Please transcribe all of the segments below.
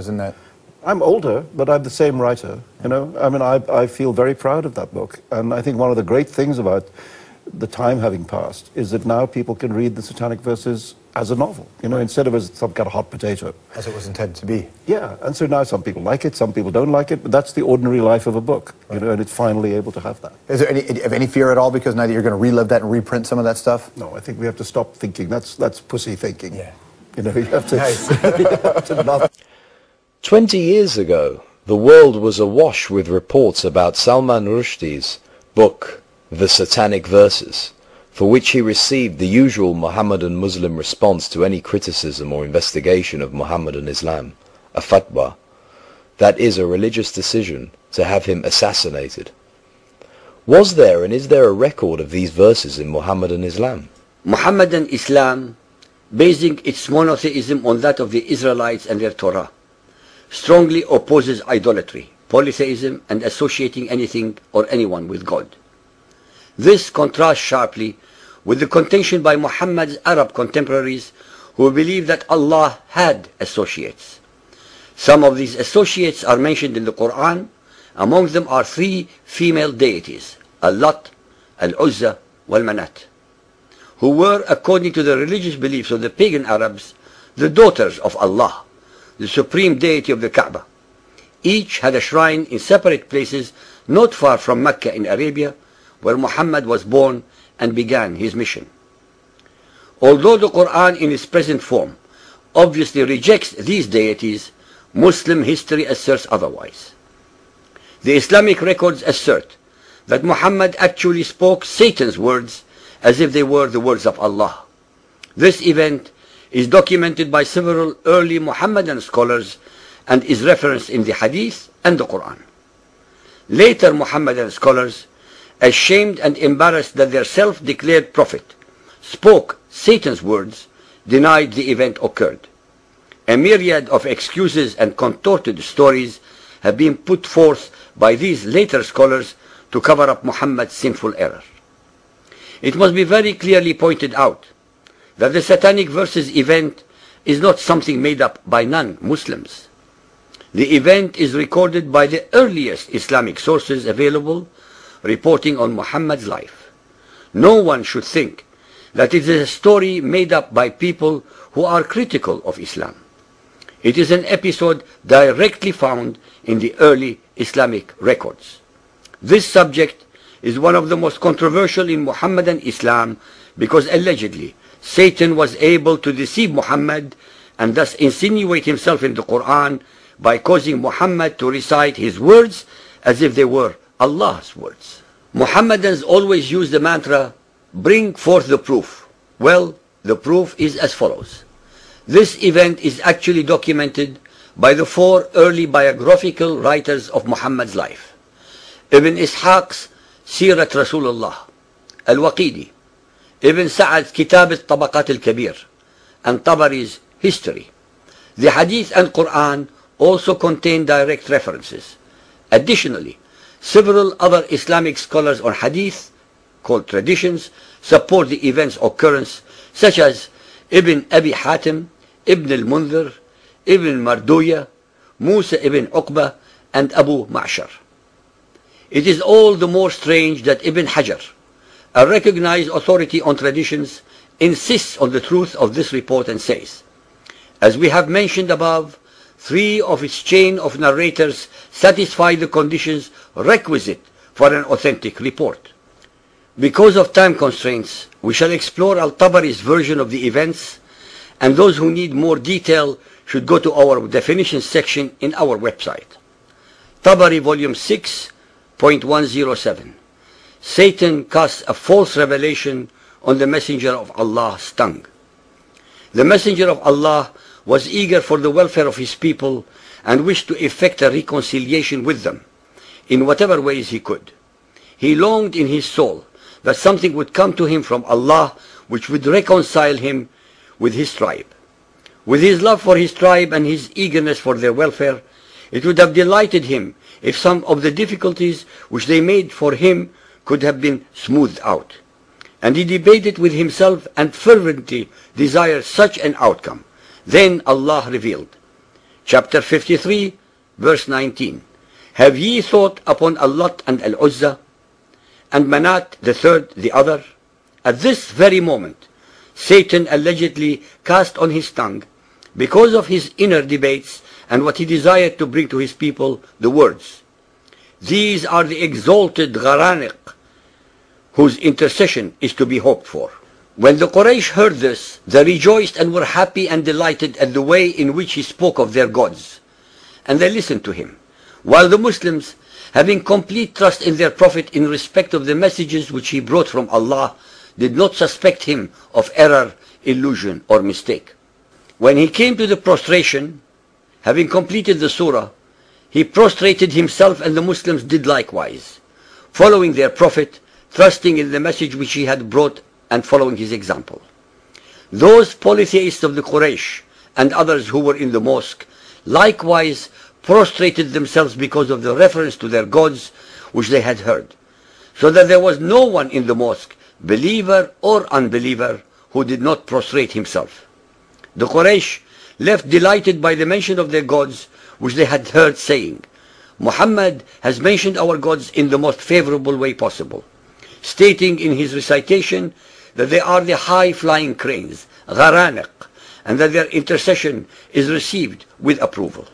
Isn't that? I'm older, but I'm the same writer, you know. I mean, I feel very proud of that book. And I think one of the great things about the time having passed is that now people can read the Satanic Verses as a novel, you know, instead of as some kind of hot potato. As it was intended to be. Yeah, and so now some people like it, some people don't like it, but that's the ordinary life of a book, you know, and it's finally able to have that. Is there any fear at all because now that you're going to relive that and reprint some of that stuff? No, I think we have to stop thinking. That's pussy thinking. Yeah. You know, you have to, Nice. you have to not 20 years ago, the world was awash with reports about Salman Rushdie's book, The Satanic Verses, for which he received the usual Mohammedan Muslim response to any criticism or investigation of Mohammedan Islam, a fatwa, that is a religious decision to have him assassinated. Was there and is there a record of these verses in Mohammedan Islam? Mohammedan Islam, basing its monotheism on that of the Israelites and their Torah, strongly opposes idolatry, polytheism, and associating anything or anyone with God. This contrasts sharply with the contention by Muhammad's Arab contemporaries who believe that Allah had associates. Some of these associates are mentioned in the Quran. Among them are three female deities, Al-Lat, Al-Uzza, Wal-Manat, who were, according to the religious beliefs of the pagan Arabs, the daughters of Allah, the supreme deity of the Kaaba. Each had a shrine in separate places not far from Mecca in Arabia, where Muhammad was born and began his mission. Although the Quran in its present form obviously rejects these deities, Muslim history asserts otherwise. The Islamic records assert that Muhammad actually spoke Satan's words as if they were the words of Allah. This event is documented by several early Muhammadan scholars and is referenced in the Hadith and the Quran. Later Muhammadan scholars, ashamed and embarrassed that their self-declared prophet spoke Satan's words, denied the event occurred. A myriad of excuses and contorted stories have been put forth by these later scholars to cover up Muhammad's sinful error. It must be very clearly pointed out that the Satanic Verses event is not something made up by non-Muslims. The event is recorded by the earliest Islamic sources available reporting on Muhammad's life. No one should think that it is a story made up by people who are critical of Islam. It is an episode directly found in the early Islamic records. This subject is one of the most controversial in Muhammadan Islam because allegedly Satan was able to deceive Muhammad and thus insinuate himself in the Quran by causing Muhammad to recite his words as if they were Allah's words. Muhammadans always use the mantra, bring forth the proof. Well, the proof is as follows. This event is actually documented by the four early biographical writers of Muhammad's life. Ibn Ishaq's Sirat Rasulullah, Al-Waqidi, Ibn Sa'ad's Kitab al-Tabaqat al-Kabir, and Tabari's History. The Hadith and Quran also contain direct references. Additionally, several other Islamic scholars on Hadith, called traditions, support the event's occurrence, such as Ibn Abi Hatim, Ibn al-Mundhir, Ibn Marduya, Musa ibn Uqba, and Abu Ma'shar. It is all the more strange that Ibn Hajar, a recognized authority on traditions, insists on the truth of this report and says, as we have mentioned above, three of its chain of narrators satisfy the conditions requisite for an authentic report. Because of time constraints, we shall explore Al-Tabari's version of the events, and those who need more detail should go to our definitions section in our website. Tabari Volume 6.107. Satan casts a false revelation on the Messenger of Allah's tongue. The Messenger of Allah was eager for the welfare of his people and wished to effect a reconciliation with them in whatever ways he could. He longed in his soul that something would come to him from Allah which would reconcile him with his tribe. With his love for his tribe and his eagerness for their welfare, it would have delighted him if some of the difficulties which they made for him could have been smoothed out. And he debated with himself and fervently desired such an outcome. Then Allah revealed, chapter 53, verse 19. Have ye thought upon Al-Lat and Al-Uzza, and Manat the third the other? At this very moment, Satan allegedly cast on his tongue, because of his inner debates and what he desired to bring to his people, the words, these are the exalted Gharaniq, whose intercession is to be hoped for. When the Quraysh heard this, they rejoiced and were happy and delighted at the way in which he spoke of their gods, and they listened to him, while the Muslims, having complete trust in their Prophet in respect of the messages which he brought from Allah, did not suspect him of error, illusion, or mistake. When he came to the prostration, having completed the surah, he prostrated himself, and the Muslims did likewise, following their Prophet, trusting in the message which he had brought and following his example. Those polytheists of the Quraysh and others who were in the mosque likewise prostrated themselves because of the reference to their gods which they had heard, so that there was no one in the mosque, believer or unbeliever, who did not prostrate himself. The Quraysh left delighted by the mention of their gods which they had heard, saying, Muhammad has mentioned our gods in the most favorable way possible, stating in his recitation that they are the high-flying cranes, Gharaniq, and that their intercession is received with approval.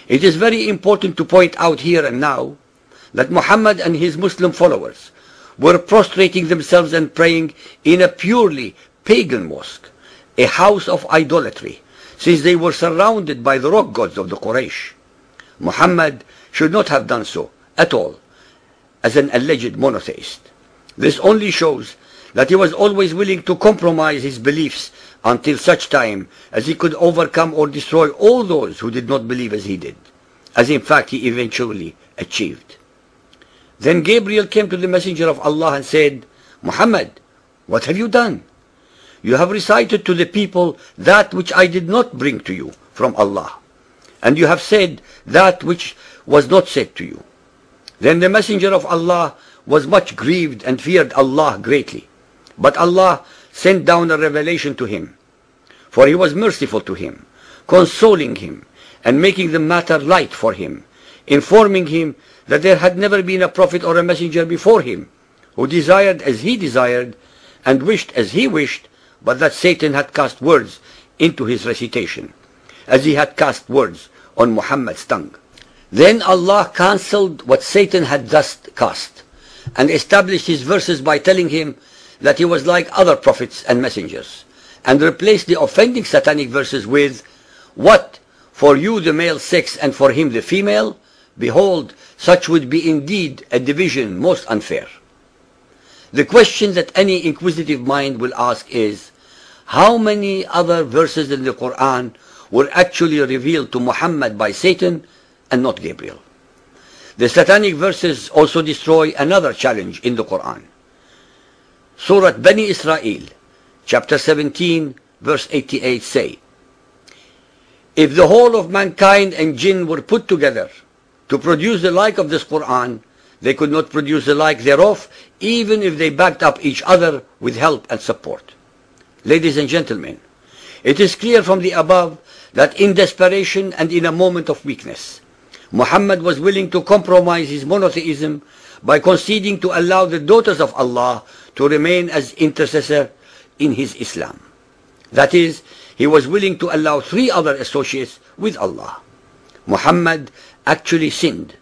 It is very important to point out here and now that Muhammad and his Muslim followers were prostrating themselves and praying in a purely pagan mosque, a house of idolatry, since they were surrounded by the rock gods of the Quraysh. Muhammad should not have done so at all as an alleged monotheist. This only shows that he was always willing to compromise his beliefs until such time as he could overcome or destroy all those who did not believe as he did, as in fact he eventually achieved. Then Gabriel came to the Messenger of Allah and said, Muhammad, what have you done? You have recited to the people that which I did not bring to you from Allah, and you have said that which was not said to you. Then the Messenger of Allah was much grieved and feared Allah greatly. But Allah sent down a revelation to him, for he was merciful to him, consoling him, and making the matter light for him, informing him that there had never been a prophet or a messenger before him, who desired as he desired, and wished as he wished, but that Satan had cast words into his recitation, as he had cast words on Muhammad's tongue. Then Allah cancelled what Satan had thus cast, and established his verses by telling him that he was like other prophets and messengers, and replaced the offending satanic verses with, What, for you the male sex and for him the female? Behold, such would be indeed a division most unfair. The question that any inquisitive mind will ask is, how many other verses in the Quran were actually revealed to Muhammad by Satan and not Gabriel? The satanic verses also destroy another challenge in the Quran. Surah Bani Israel, chapter 17, verse 88 say, If the whole of mankind and jinn were put together to produce the like of this Quran, they could not produce the like thereof, even if they backed up each other with help and support. Ladies and gentlemen, it is clear from the above that in desperation and in a moment of weakness, Muhammad was willing to compromise his monotheism by conceding to allow the daughters of Allah to remain as intercessor in his Islam. That is, he was willing to allow 3 other associates with Allah. Muhammad actually sinned,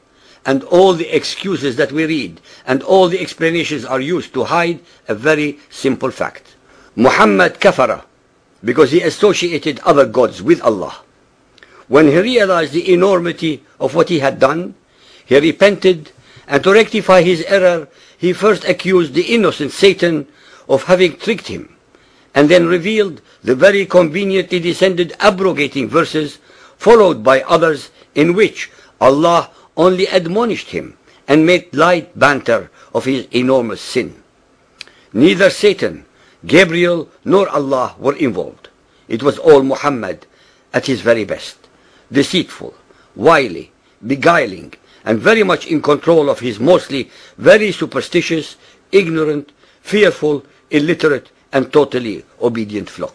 and all the excuses that we read and all the explanations are used to hide a very simple fact. Muhammad kafara because he associated other gods with Allah. When he realized the enormity of what he had done, he repented, and to rectify his error, he first accused the innocent Satan of having tricked him, and then revealed the very conveniently descended abrogating verses, followed by others in which Allah only admonished him and made light banter of his enormous sin. Neither Satan, Gabriel, nor Allah were involved. It was all Muhammad at his very best, deceitful, wily, beguiling, and very much in control of his mostly very superstitious, ignorant, fearful, illiterate, and totally obedient flock.